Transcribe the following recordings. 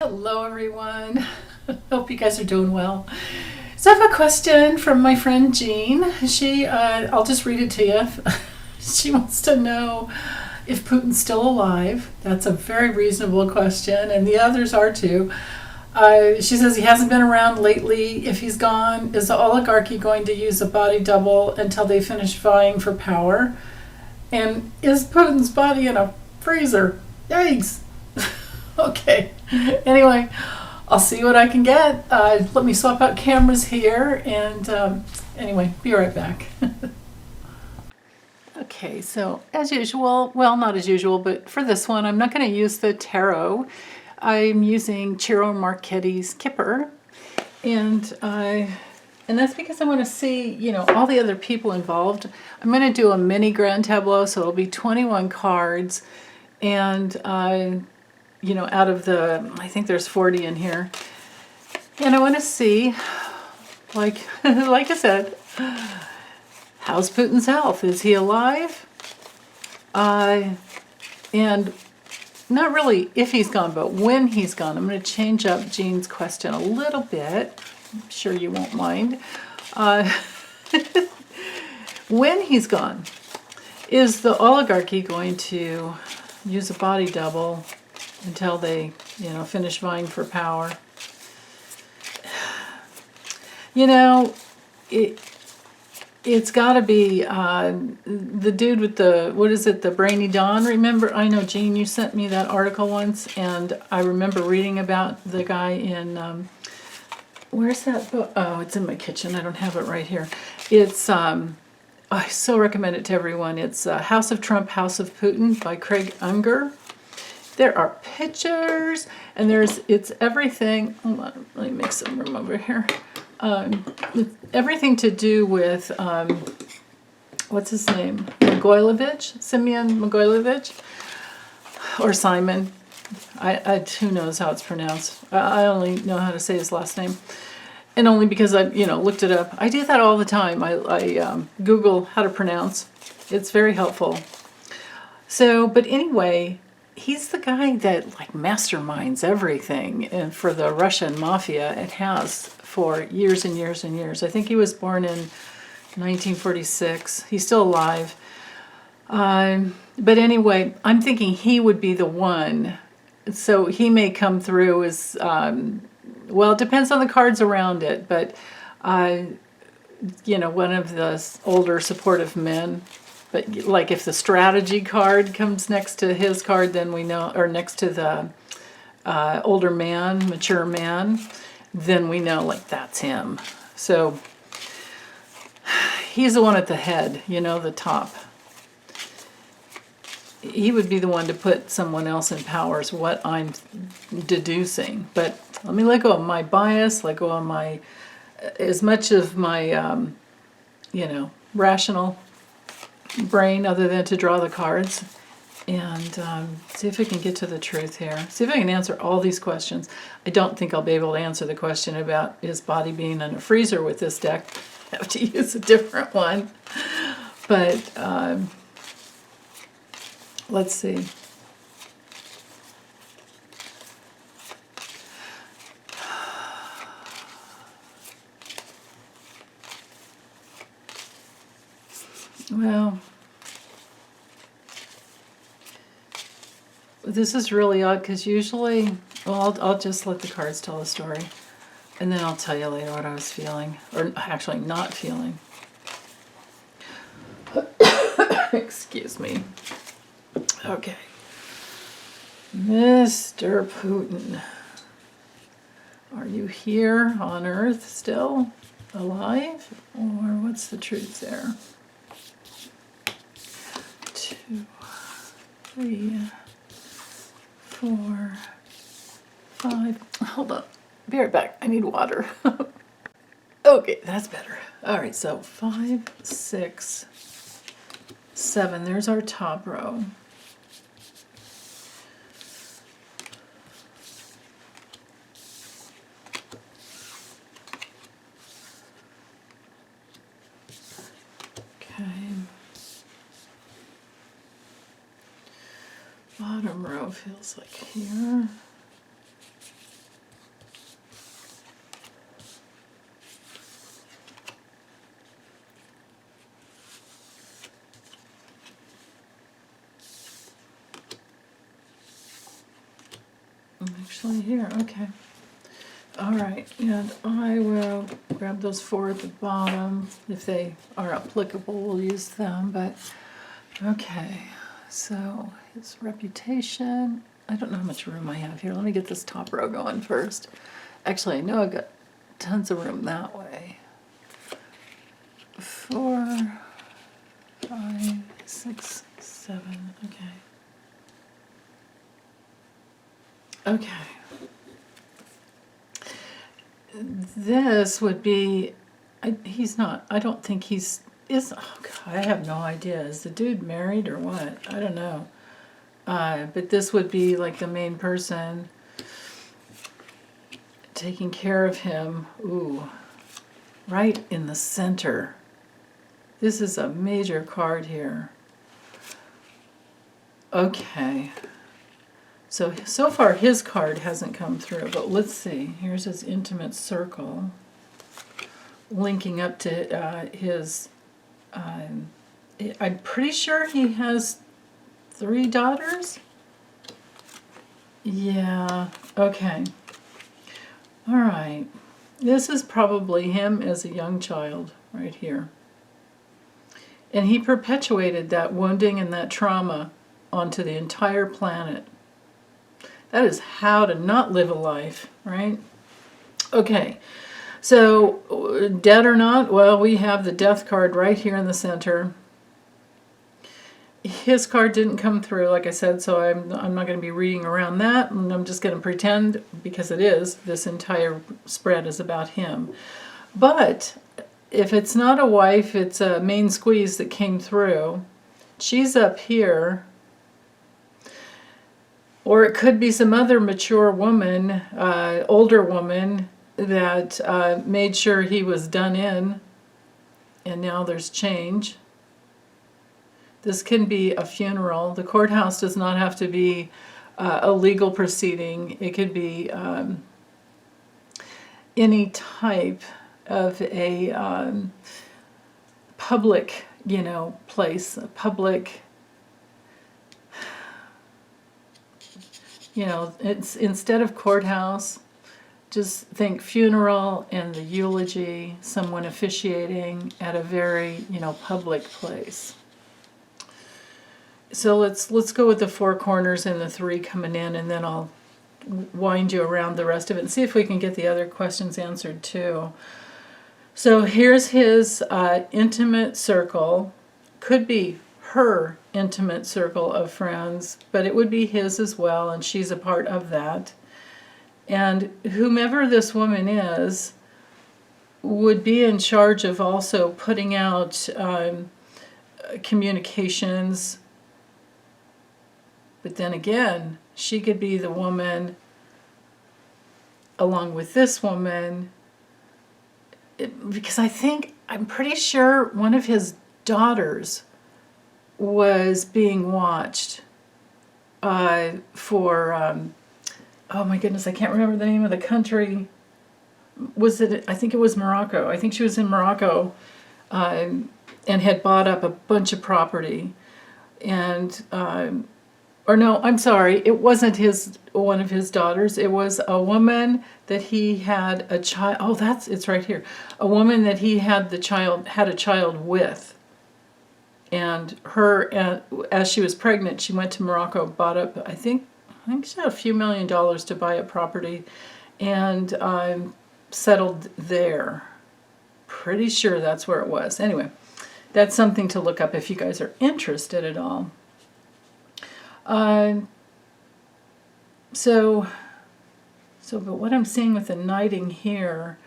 Hello everyone. Hope you guys are doing well. So I have a question from my friend Jean. I'll just read it to you. She wants to know if Putin's still alive. That's a very reasonable question, and the others are too. She says he hasn't been around lately. If he's gone, is the oligarchy going to use a body double until they finish vying for power? And is Putin's body in a freezer? Yikes. Okay. Anyway, I'll see what I can get. Let me swap out cameras here, and anyway, be right back. Okay, so as usual, well, not as usual, but for this one, I'm not going to use the tarot. I'm using Ciro Marchetti's Kipper, and that's because I want to see, all the other people involved. I'm going to do a mini grand tableau, so it'll be 21 cards, and out of I think there's 40 in here. And I want to see, like I said, how's Putin's health? Is he alive? And not really if he's gone, but when he's gone. I'm going to change up Jean's question a little bit. I'm sure you won't mind. When he's gone, is the oligarchy going to use a body double until they, finish vying for power? It's got to be the dude with the brainy Dawn. Remember, I know, Jean, you sent me that article once, and I remember reading about the guy in, where's that book? Oh, it's in my kitchen. I don't have it right here. It's, I so recommend it to everyone. It's House of Trump, House of Putin by Craig Unger. There are pictures, and it's everything. Hold on, let me make some room over here. It's everything to do with, what's his name? Simeon Mogilevich, or Simon. Who knows how it's pronounced. I only know how to say his last name. And only because I, looked it up. I do that all the time. I Google how to pronounce. It's very helpful. So, but anyway, he's the guy that masterminds everything, and for the Russian mafia, it has for years and years and years. I think he was born in 1946. He's still alive. But anyway, I'm thinking he would be the one. So he may come through as, it depends on the cards around it, but, one of the older supportive men. But if the strategy card comes next to his card, then we know, or next to the older man, mature man, then we know that's him. So he's the one at the head, the top. He would be the one to put someone else in power is what I'm deducing. But let me let go of my bias, let go of my, as much of my, rational brain other than to draw the cards, and see if I can get to the truth here. See if I can answer all these questions. I don't think I'll be able to answer the question about his body being in a freezer with this deck. I have to use a different one. But let's see. Well, this is really odd because usually, I'll just let the cards tell the story, and then I'll tell you later what I was feeling, or actually not feeling. Excuse me. Okay. Mr. Putin, are you here on Earth still, alive, or what's the truth there? 2, 3, 4, 5. Hold on. Be right back. I need water. Okay, that's better. All right, so 5, 6, 7. There's our top row. Okay. Bottom row feels like here. actually here. Okay. All right, and I will grab those 4 at the bottom. If they are applicable, we'll use them, but okay. So his reputation, I don't know how much room I have here. Let me get this top row going first. Actually, I know I've got tons of room that way. 4, 5, 6, 7, okay. Okay. This would be, he's not, I don't think he's, oh God, I have no idea. Is the dude married or what? I don't know. But this would be like the main person taking care of him. Ooh, right in the center. This is a major card here. Okay. So far his card hasn't come through, but let's see. Here's his intimate circle, linking up to his, I'm pretty sure he has 3 daughters? Yeah, okay. All right. This is probably him as a young child right here. And he perpetuated that wounding and that trauma onto the entire planet. That is how to not live a life, right? Okay, so dead or not? Well, we have the death card right here in the center. His card didn't come through, like I said, so I'm not going to be reading around that, and I'm just going to pretend, because it is, this entire spread is about him. But if it's not a wife, it's a main squeeze that came through. She's up here. Or it could be some other mature woman, older woman, that made sure he was done in, and now there's change. This can be a funeral. The courthouse does not have to be a legal proceeding. It could be any type of a public, place, a public. It's instead of courthouse, just think funeral and the eulogy, someone officiating at a very, public place. So let's go with the 4 corners and the 3 coming in, and then I'll wind you around the rest of it and see if we can get the other questions answered too. So here's his intimate circle. Could be her intimate circle of friends, but it would be his as well, and she's a part of that. And whomever this woman is would be in charge of also putting out communications. But then again, she could be the woman along with this woman, because I'm pretty sure one of his daughters was being watched for, oh my goodness, I can't remember the name of the country. I think it was Morocco. I think she was in Morocco and had bought up a bunch of property. And, or no, I'm sorry, it wasn't one of his daughters. It was a woman that he had a child. Oh, it's right here. A woman that he had a child with. And her, as she was pregnant, she went to Morocco, bought up, I think she had a few $1 million to buy a property, and settled there. Pretty sure that's where it was. Anyway, that's something to look up if you guys are interested at all. But what I'm seeing with the knighting here,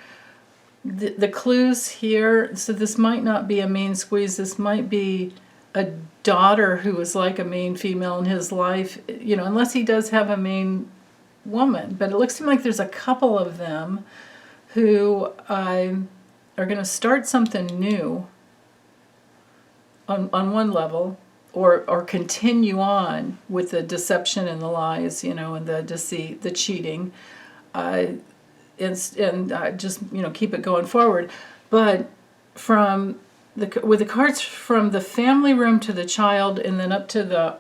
the clues here, so this might not be a main squeeze, this might be a daughter who is like a main female in his life, unless he does have a main woman. But it looks to me like there's a couple of them who are going to start something new on one level, or continue on with the deception and the lies, and the deceit, the cheating, and just keep it going forward. But with the cards from the family room to the child, and then up to the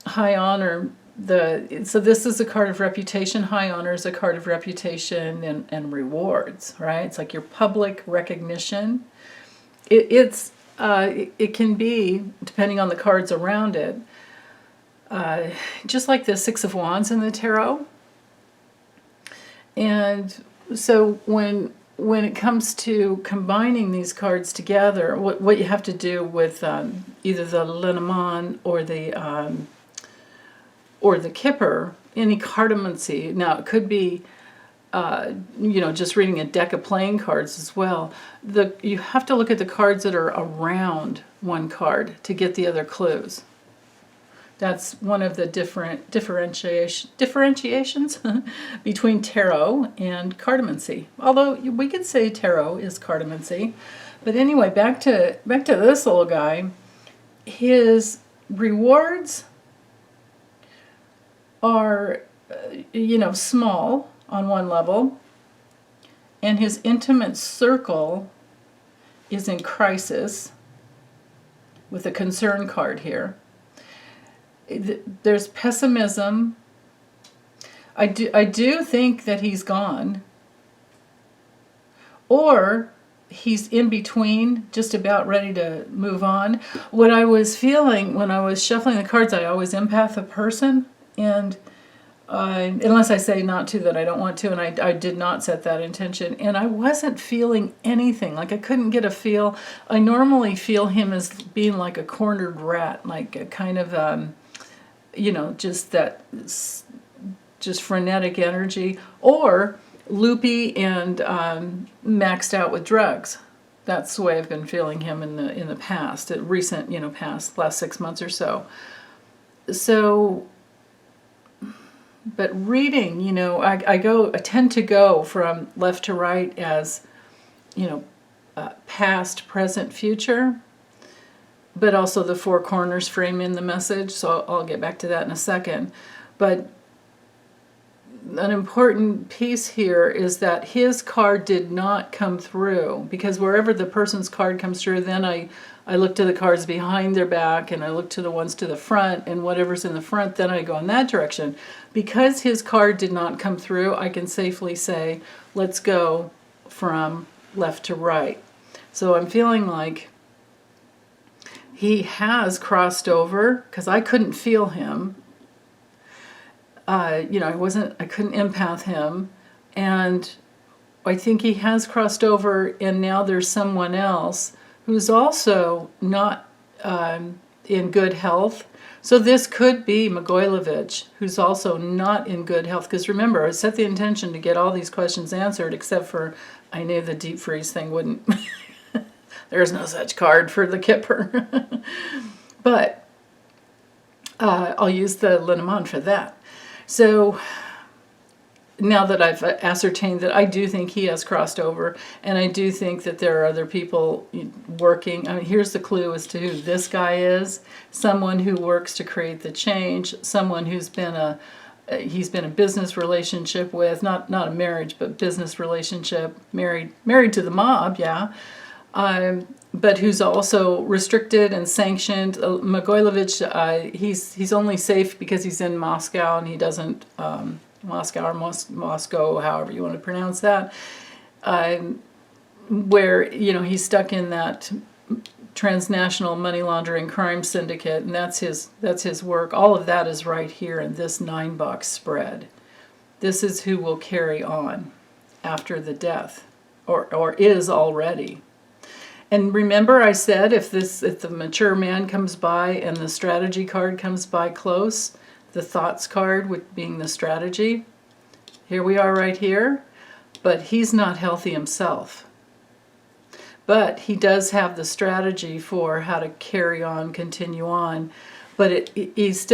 high honor So this is a card of reputation. High honor is a card of reputation and rewards, right? It's like your public recognition. It can be, depending on the cards around it, just like the Six of Wands in the tarot. And so when it comes to combining these cards together, what you have to do with either the Lenormand or the Kipper, any cartomancy. Now it could be, just reading a deck of playing cards as well. You have to look at the cards that are around one card to get the other clues. That's one of the different differentiations between tarot and cartomancy. Although we could say tarot is cartomancy. But anyway, back to this little guy. His rewards are, small on one level, and his intimate circle is in crisis with a concern card here. There's pessimism. I do think that he's gone, or he's in between, just about ready to move on. What I was feeling when I was shuffling the cards, I always empath a person, and unless I say not to, that I don't want to, and I did not set that intention, and I wasn't feeling anything. Like I couldn't get a feel. I normally feel him as being like a cornered rat, like a kind of just frenetic energy, or loopy and maxed out with drugs. That's the way I've been feeling him in the past, past last 6 months or so. So, but reading, I tend to go from left to right as, past, present, future. But also the four corners frame in the message, so I'll get back to that in a second. But an important piece here is that his card did not come through, because wherever the person's card comes through, then I look to the cards behind their back, and I look to the ones to the front, and whatever's in the front, then I go in that direction. Because his card did not come through, I can safely say, let's go from left to right. So I'm feeling like he has crossed over, because I couldn't feel him. I couldn't empath him. And I think he has crossed over, and now there's someone else who's also not in good health. So this could be Mogilevich, who's also not in good health. Because remember, I set the intention to get all these questions answered, except for I knew the deep freeze thing wouldn't... There's no such card for the Kipper. But I'll use the Lenormand for that. So now that I've ascertained that I do think he has crossed over, and I do think that there are other people working. I mean, here's the clue as to who this guy is. Someone who works to create the change. Someone who's been he's been a business relationship with, not a marriage, but business relationship, married to the mob, yeah. But who's also restricted and sanctioned. Mogilevich, he's only safe because he's in Moscow, and he doesn't, Moscow, however you want to pronounce that, where, he's stuck in that transnational money laundering crime syndicate, and that's his work. All of that is right here in this 9-box spread. This is who will carry on after the death, or is already. And remember I said if the mature man comes by and the strategy card comes by close, the thoughts card being the strategy, here we are right here, but he's not healthy himself. But he does have the strategy for how to carry on, continue on. But he's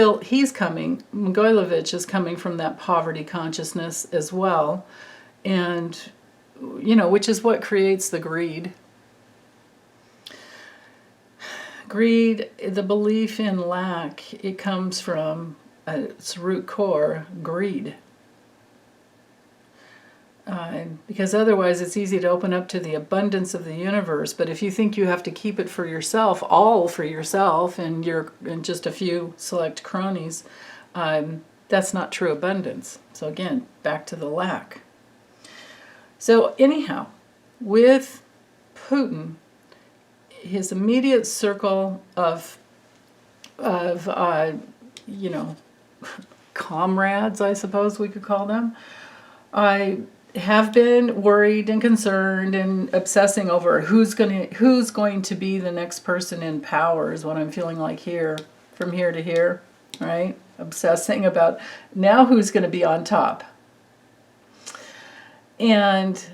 coming, Mogilevich is coming from that poverty consciousness as well. And, which is what creates the greed. Greed, the belief in lack, it comes from its root core, greed. Because otherwise it's easy to open up to the abundance of the universe. But if you think you have to keep it for yourself, all for yourself, and just a few select cronies, that's not true abundance. So again, back to the lack. So anyhow, with Putin, his immediate circle of you know, comrades, I suppose we could call them, I have been worried and concerned and obsessing over who's going to be the next person in power is what I'm feeling like here, from here to here, right? Obsessing about now who's going to be on top. And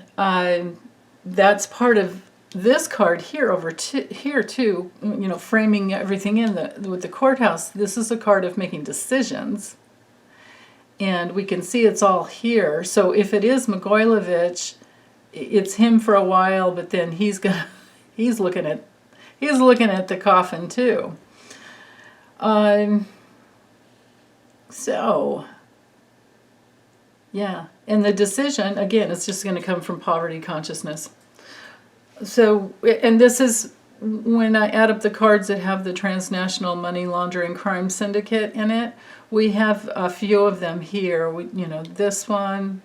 that's part of this card here over here too, you know, framing everything in with the courthouse. This is a card of making decisions. And we can see it's all here. So if it is Mogilevich, it's him for a while, but then he's looking at the coffin too. So yeah, and the decision again, it's just going to come from poverty consciousness. So, and this is when I add up the cards that have the transnational money laundering crime syndicate in it. We have a few of them here. You know, this one,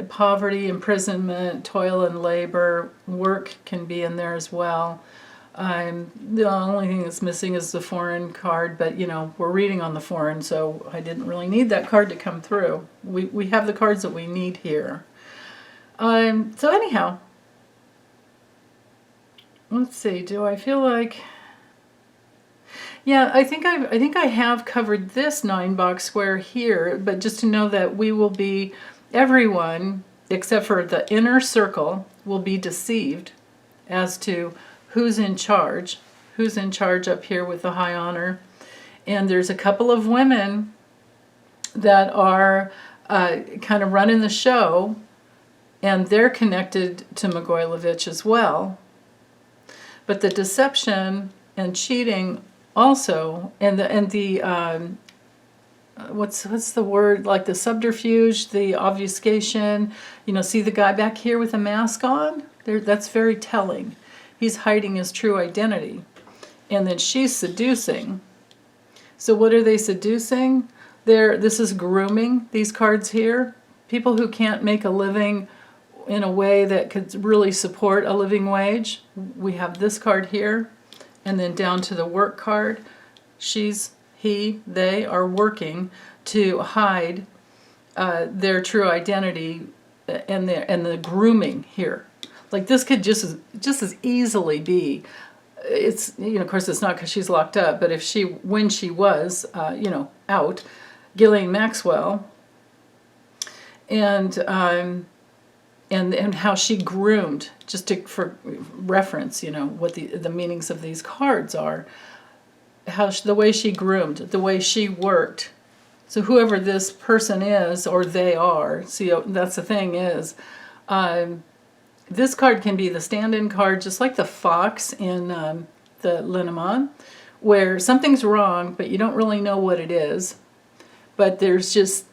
poverty, imprisonment, toil and labor, work can be in there as well. The only thing that's missing is the foreign card, but you know, we're reading on the foreign, so I didn't really need that card to come through. We have the cards that we need here. So anyhow, let's see, do I feel like... Yeah, I think I have covered this 9-box square here, but just to know that we will be, everyone except for the inner circle will be deceived as to who's in charge up here with the high honor. And there's a couple of women that are kind of running the show, and they're connected to Mogilevich as well. But the deception and cheating also, and the what's the word, like the subterfuge, the obfuscation, you know, see the guy back here with a mask on? That's very telling. He's hiding his true identity. And then she's seducing. So what are they seducing? This is grooming, these cards here. People who can't make a living in a way that could really support a living wage. We have this card here. And then down to the work card, they are working to hide their true identity and the grooming here. Like this could just as easily be, it's, you know, of course it's not because she's locked up, but if when she was, you know, out, Ghislaine Maxwell, and how she groomed, just for reference, you know, what the meanings of these cards are, the way she groomed, the way she worked. So whoever this person is, or they are, see, that's the thing is, this card can be the stand-in card, just like the fox in the Lenormand, where something's wrong, but you don't really know what it is, but there's just,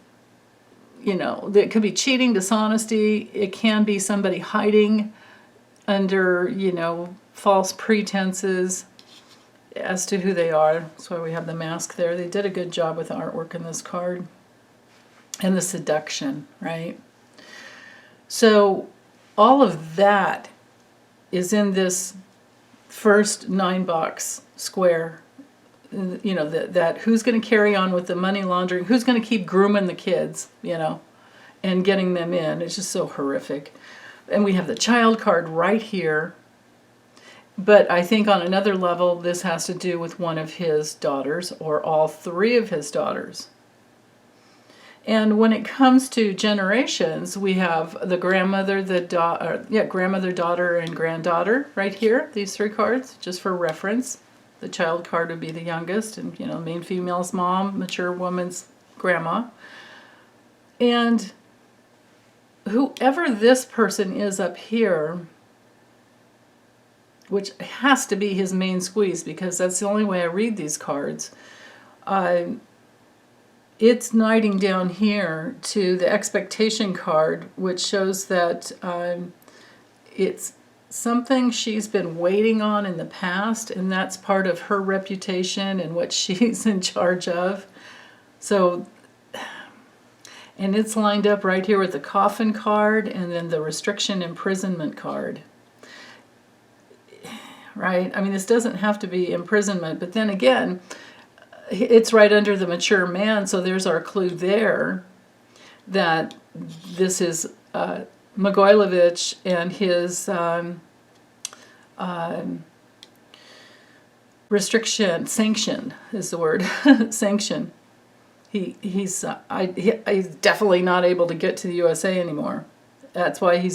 you know, it could be cheating, dishonesty. It can be somebody hiding under, you know, false pretenses as to who they are. That's why we have the mask there. They did a good job with the artwork in this card. And the seduction, right? So all of that is in this first 9-box square. You know, that who's going to carry on with the money laundering, who's going to keep grooming the kids, you know, and getting them in. It's just so horrific. And we have the child card right here. But I think on another level, this has to do with one of his daughters, or all 3 of his daughters. And when it comes to generations, we have the grandmother, grandmother, daughter, and granddaughter right here, these 3 cards, just for reference. The child card would be the youngest, and, you know, main female's mom, mature woman's grandma. And whoever this person is up here, which has to be his main squeeze, because that's the only way I read these cards, it's knighting down here to the expectation card, which shows that it's something she's been waiting on in the past, and that's part of her reputation and what she's in charge of. So, and it's lined up right here with the coffin card and then the restriction imprisonment card. Right? I mean, this doesn't have to be imprisonment, but then again, it's right under the mature man, so there's our clue there that this is Mogilevich and his restriction, sanction is the word, sanction. He's definitely not able to get to the USA anymore. That's why he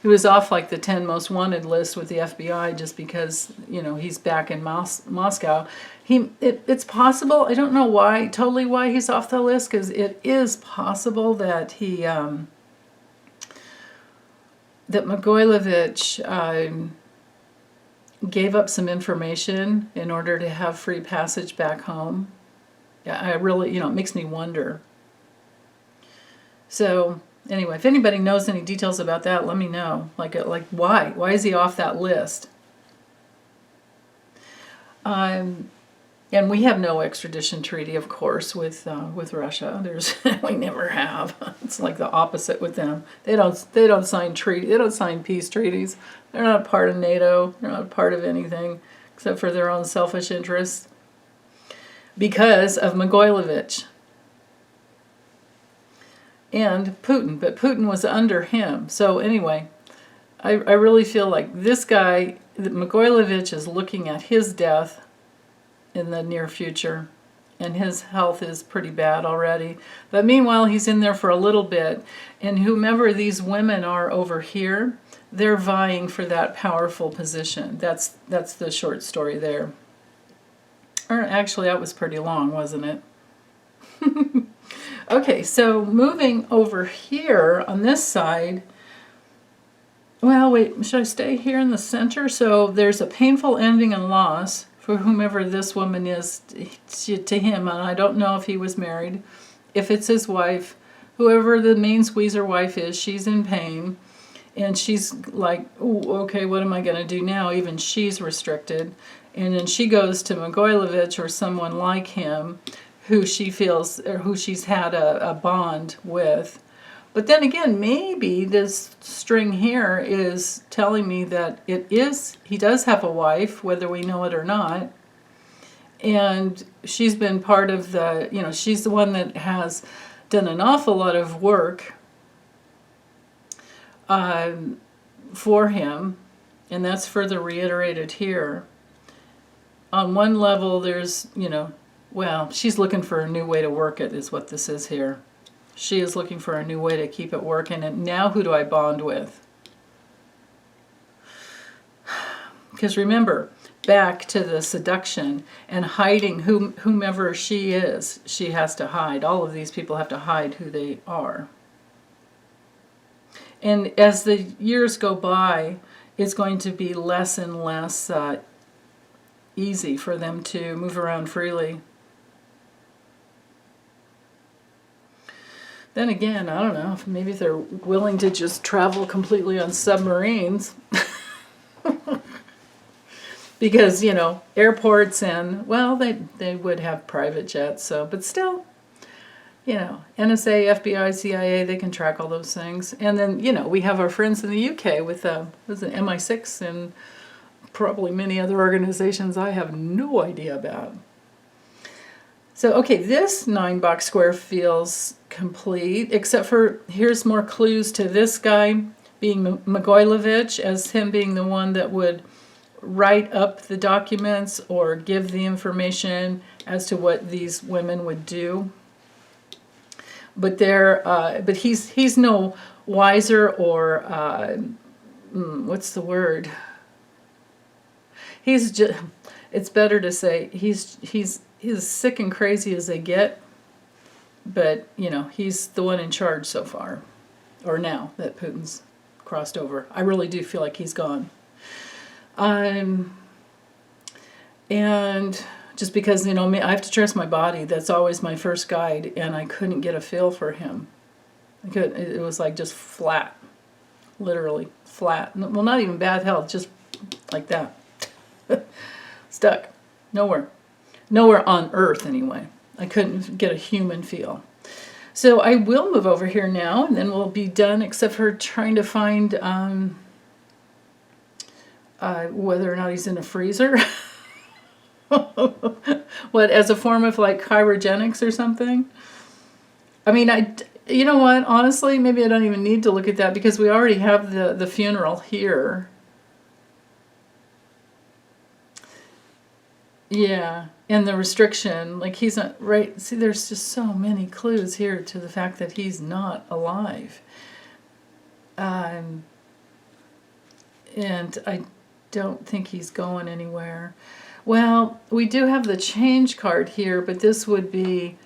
was off like the 10 most wanted list with the FBI, just because, you know, he's back in Moscow. It's possible, I don't know totally why he's off the list, because it is possible that that Mogilevich gave up some information in order to have free passage back home. Yeah, I really, it makes me wonder. So anyway, if anybody knows any details about that, let me know. Like why? Why is he off that list? And we have no extradition treaty, of course, with Russia. We never have. It's like the opposite with them. They don't sign They don't sign peace treaties. They're not a part of NATO. They're not a part of anything except for their own selfish interests. Because of Mogilevich and Putin, but Putin was under him. So anyway, I really feel like this guy, Mogilevich, is looking at his death in the near future, and his health is pretty bad already. But meanwhile, he's in there for a little bit, and whomever these women are over here, they're vying for that powerful position. That's the short story there. Or actually, that was pretty long, wasn't it? Okay, so moving over here on this side, well, wait, should I stay here in the center? So there's a painful ending and loss for whomever this woman is to him, and I don't know if he was married. If it's his wife, whoever the main squeezer wife is, she's in pain, and she's like, ooh, okay, what am I going to do now? Even she's restricted. And then she goes to Mogilevich or someone like him who she feels, or who she's had a bond with. But then again, maybe this string here is telling me that he does have a wife, whether we know it or not. And she's been part of she's the one that has done an awful lot of work for him. And that's further reiterated here. On one level, there's, well, she's looking for a new way to work it, is what this is here. She is looking for a new way to keep it working. And now who do I bond with? Because remember, back to the seduction and hiding whomever she is, she has to hide. All of these people have to hide who they are. And as the years go by, it's going to be less and less easy for them to move around freely. Then again, I don't know, maybe they're willing to just travel completely on submarines. Because, airports and, well, they would have private jets, so, but still, NSA, FBI, CIA, they can track all those things. And then, we have our friends in the UK with, was it MI6 and probably many other organizations I have no idea about. So, okay, this 9-box square feels complete, except for here's more clues to this guy being Mogilevich, as him being the one that would write up the documents or give the information as to what these women would do. But he's no wiser or what's the word? He's just. It's better to say he's as sick and crazy as they get. But he's the one in charge so far, or now that Putin's crossed over. I really do feel like he's gone. And just because, I have to trust my body. That's always my first guide, and I couldn't get a feel for him. It was like just flat, literally flat. Well, not even bad health, just like that. Stuck. Nowhere on Earth, anyway. I couldn't get a human feel. So I will move over here now, and then we'll be done, except for trying to find whether or not he's in a freezer. What, as a form of like cryogenics or something? I mean, you know what? Honestly, maybe I don't even need to look at that because we already have the funeral here. Yeah, and the restriction, like he's not, right, see, there's just so many clues here to the fact that he's not alive. And I don't think he's going anywhere. Well, we do have the change card here, but this would be,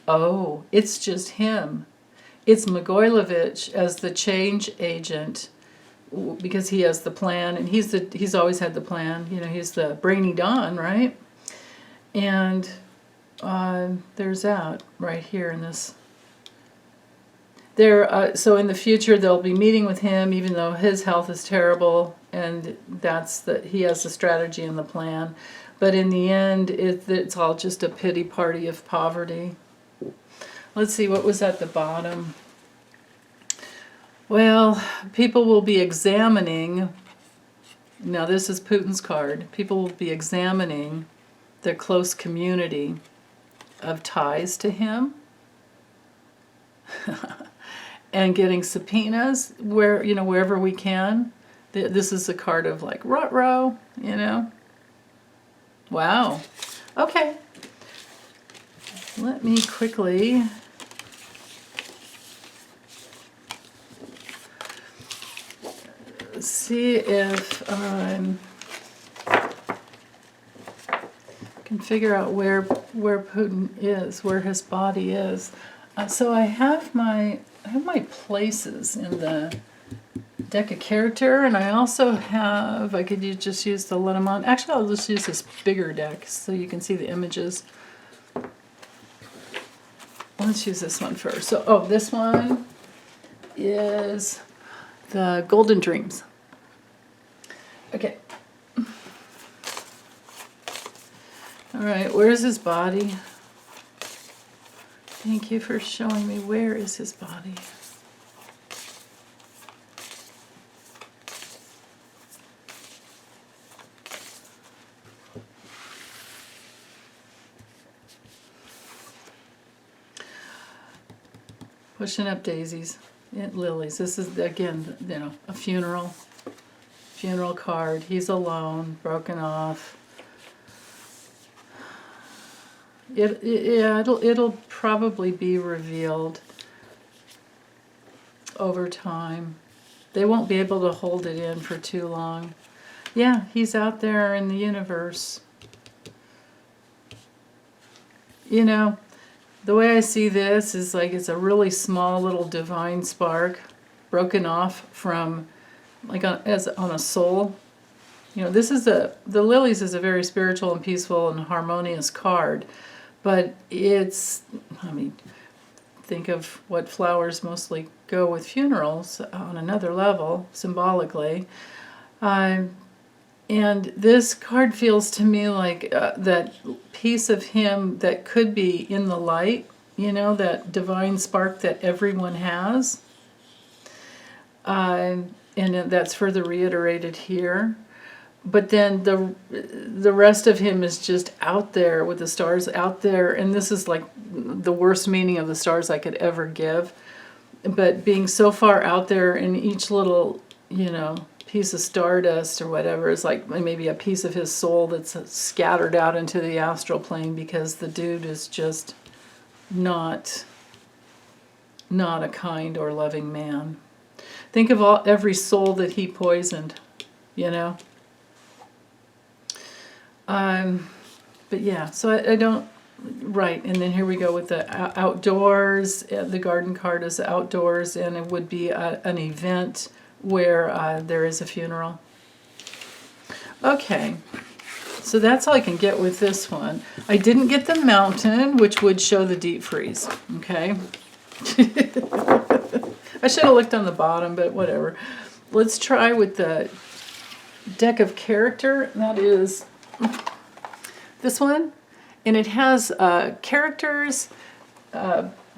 oh, it's just him. It's Mogilevich as the change agent, because he has the plan, and he's always had the plan. You know, he's the brainy Don, right? And there's that right here in this. So in the future they'll be meeting with him, even though his health is terrible, and he has the strategy and the plan. But in the end, it's all just a pity party of poverty. Let's see, what was at the bottom? Well, people will be examining, now this is Putin's card, people will be examining their close community of ties to him and getting subpoenas wherever we can. This is a card of like ruh-roh, you know. Wow. Okay. Let me quickly see if I can figure out where Putin is, where his body is. So I have my places in the deck of character, and I also have, I could just use the Lenormand. Actually, I'll just use this bigger deck so you can see the images. Let's use this one first. So, this one is the Golden Dreams. Okay. All right, where's his body? Thank you for showing me where is his body. Pushing up daisies and lilies. This is, again, a funeral card. He's alone, broken off. It'll probably be revealed over time. They won't be able to hold it in for too long. Yeah, he's out there in the universe. You know, the way I see this is like it's a really small little divine spark broken off from, like on a soul. You know, the lilies is a very spiritual and peaceful and harmonious card, but it's, think of what flowers mostly go with funerals on another level, symbolically. And this card feels to me like that piece of him that could be in the light, that divine spark that everyone has. And that's further reiterated here. But then the rest of him is just out there with the stars out there. And this is like the worst meaning of the stars I could ever give. But being so far out there in each little, piece of stardust or whatever is like maybe a piece of his soul that's scattered out into the astral plane, because the dude is just not a kind or loving man. Think of every soul that he poisoned, But yeah, so I don't, right, and then here we go with the outdoors. The garden card is outdoors, and it would be an event where there is a funeral. Okay, so that's all I can get with this one. I didn't get the mountain, which would show the deep freeze, okay? I should have looked on the bottom, but whatever. Let's try with the deck of character. That is This one, and it has characters,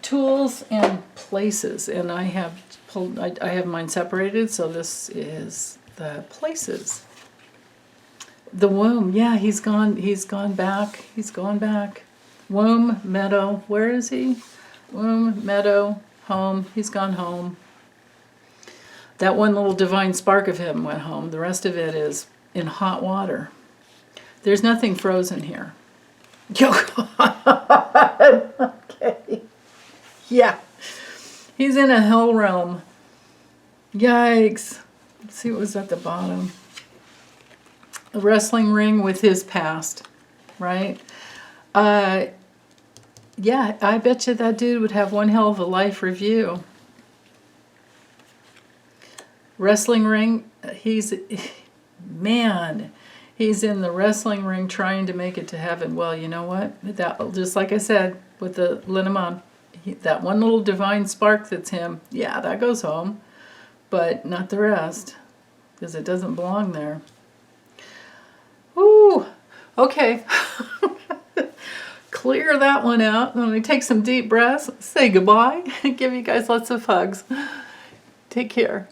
tools, and places. And I have pulled. I have mine separated, so this is the places. The womb. Yeah, he's gone. He's gone back. He's gone back. Womb, meadow. Where is he? Womb, meadow, home. He's gone home. That one little divine spark of him went home. The rest of it is in hot water. There's nothing frozen here. Okay. Yeah. He's in a hell realm. Yikes. Let's see what was at the bottom. A wrestling ring with his past, right? Yeah, I bet you that dude would have one hell of a life review. Wrestling ring, he's in the wrestling ring trying to make it to heaven. Well, you know what? That, just like I said with the Linamon, that one little divine spark that's him, yeah, that goes home, but not the rest, because it doesn't belong there. Ooh, okay. Clear that one out. Let me take some deep breaths, say goodbye, and give you guys lots of hugs. Take care.